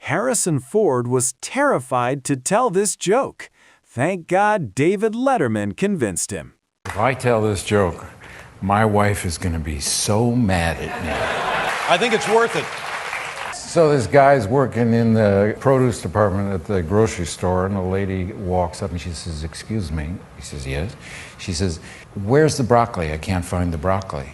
Harrison Ford was terrified to tell this joke. Thank God David Letterman convinced him. If I tell this joke, my wife is going to be so mad at me. I think it's worth it. So this guy's working in the produce department at the grocery store, and a lady walks up and she says, "Excuse me." He says, "Yes." She says, "Where's the broccoli? I can't find the broccoli."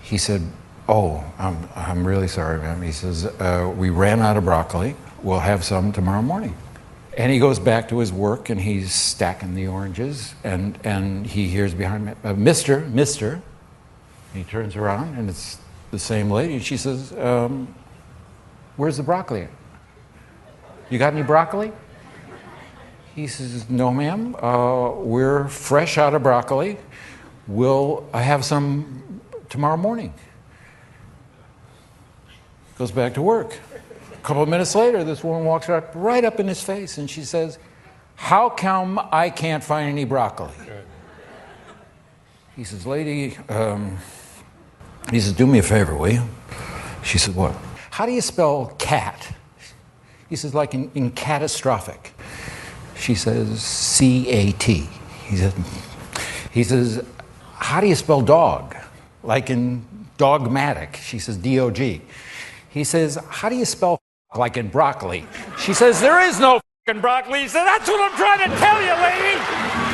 He said, "Oh, I'm really sorry, ma'am." He says, "We ran out of broccoli. We'll have some tomorrow morning." And he goes back to his work and he's stacking the oranges, and he hears behind him, Mister. He turns around and it's the same lady, and she says, "Where's the broccoli? You got any broccoli?" He says, "No, ma'am. We're fresh out of broccoli. We'll have some tomorrow morning." Goes back to work. A couple of minutes later, this woman walks right up in his face and she says, "How come I can't find any broccoli?" He says, "Lady," he says, "do me a favor, will you?" She said, "What?" "How do you spell cat?" He says, "Like in catastrophic." She says, C-A-T. He says, "How do you spell dog?" "Like in dogmatic." She says, D-O-G. He says, "How do you spell like in broccoli?" She says, "There is no broccoli." He said, "That's what I'm trying to tell you, lady."